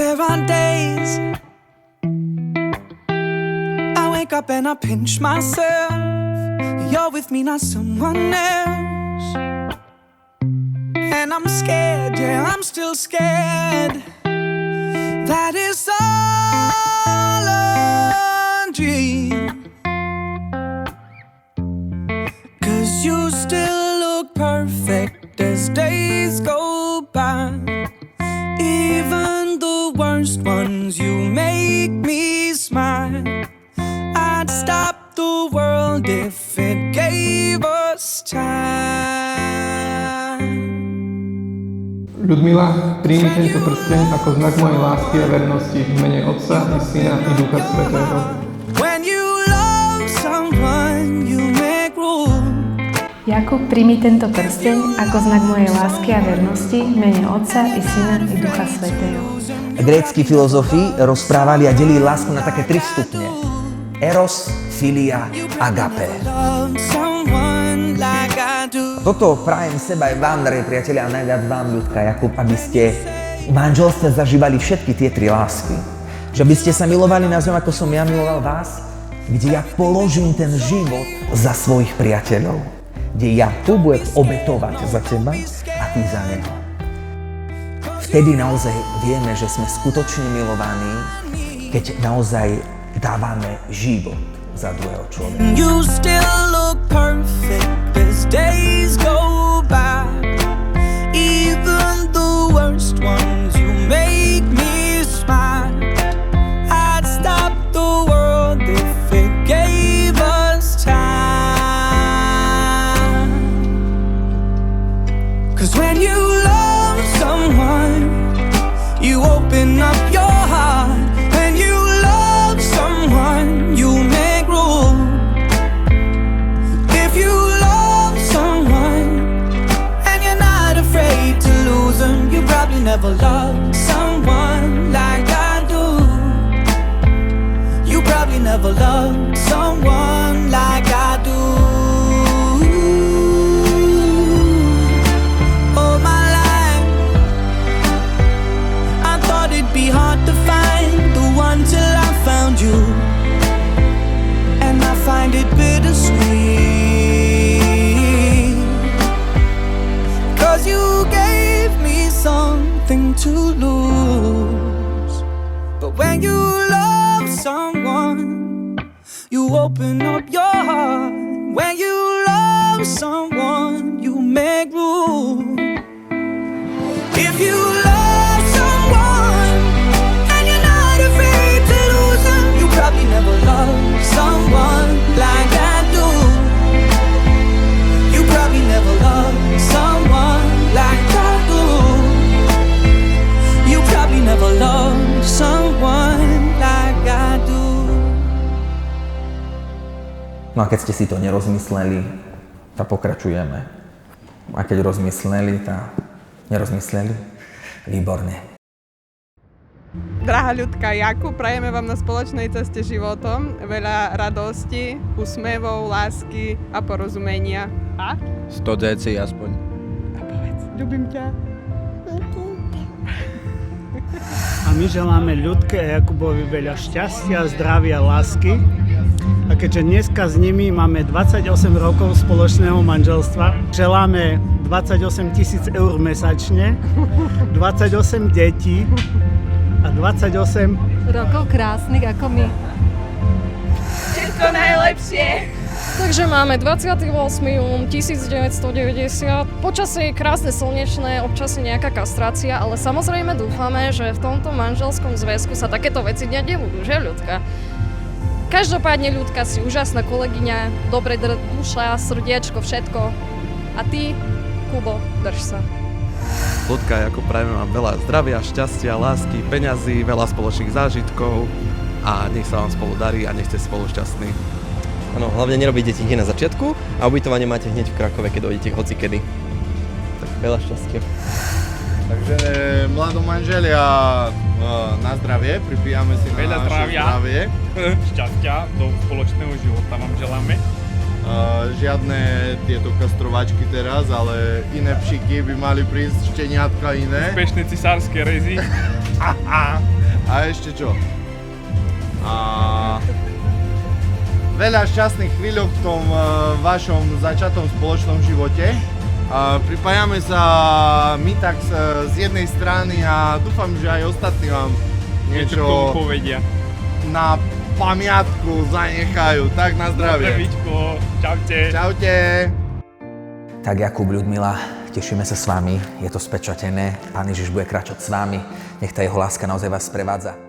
There are days I wake up and I pinch myself. You're with me, not someone else. And I'm scared, yeah, I'm still scared. That is all a dream. 'Cause you still look perfect as days go by. Even the worst ones, you make me smile. I'd stop the world if it gave us time. Ľudmila, príjmi tento prsteň ako znak mojej lásky a vernosti v mene Otca i Syna i Ducha Svätého. When you love someone, you make room. Jakub, príjmi tento prsteň ako znak mojej lásky a vernosti v mene Otca i Syna i Ducha Svätého. Grécki filozofi rozprávali a delili lásku na také 3 stupne. Eros, filia, agape. Toto prajem seba aj vám, drahí priatelia, a najviac vám, Ľudka, Jakub, aby ste v manželstve zažívali všetky tie 3 lásky. Že by ste sa milovali navzájom, ako som ja miloval vás, kde ja položím ten život za svojich priateľov. Kde Jakub bude obetovať za teba a ty za neho. Vtedy naozaj vieme, že sme skutočne milovaní, keď naozaj dávame život za druhého človeka. You still look perfect as days go by. Even the worst ones, you make me smile. I'd stop the world if it gave us time. 'Cause when you love someone, you open up your heart. When you love someone, you make room. If you love someone and you're not afraid to lose them, you probably never loved someone like I do. You probably never loved someone like I do. All my life I thought it'd be hard to find the one till I found you. And I find it bittersweet. 'Cause you gave me something to lose. But when you love someone, you open up your heart. When you love someone, you make room. If you love someone and you're not afraid to lose them, you probably never loved someone like I do. You probably never loved someone like I do. You probably never loved someone like I do. No a keď ste si to nerozmysleli, tak pokračujeme. A keď rozmysleli, tak nerozmysleli. Výborne. Drahá Ľudka, Jakub, prajeme vám na spoločnej ceste životom veľa radosti, úsmevov, lásky a porozumenia. A? 100 deci aspoň. A povedz, ľubím ťa. A my želáme Ľudke a Jakubovi veľa šťastia, zdravia, lásky. A keďže dneska s nimi máme 28 rokov spoločného manželstva, želáme 28 000 eur mesačne, 28 detí a 28 rokov krásnych ako my. Všetko najlepšie! Takže máme 28. jún 1990. Počasie je krásne slnečné, občas je nejaká kastrácia, ale samozrejme dúfame, že v tomto manželskom zväzku sa takéto veci diať nebudú, že Ľudka? Každopádne Ľudka si úžasná kolegyňa, dobre duša, srdiečko, všetko. A ty, Kubo, drž sa. Ľudka, ako prajeme vám veľa zdravia, šťastia, lásky, peňazí, veľa spoločných zážitkov a nech sa vám spolu darí a nech ste spolu šťastní. Áno, hlavne nerobíte deti hneď na začiatku a ubytovanie máte hneď v Krakove, keď dojdete hocikedy. Tak veľa šťastia. Takže mladí manželia, na zdravie, pripijame si na naše zdravie. Šťastia do spoločného života vám želáme. Žiadne tieto kastrovačky teraz, ale iné pšiky by mali prísť, šteniatka iné. Úspešné cisárske rezy. A ešte čo? A veľa šťastných chvíľok v tom vašom začatom spoločnom živote. Pripájame sa my tak z jednej strany a dúfam, že aj ostatní vám niečo povedia. na pamiatku zanechajú. Tak na zdravie. Zdravíčko, čaute. Čaute. Tak Jakub, Ľudmila, tešíme sa s vami, je to spečatené, Pán Ježiš bude kráčať s vami, nech tá jeho láska naozaj vás sprevádza.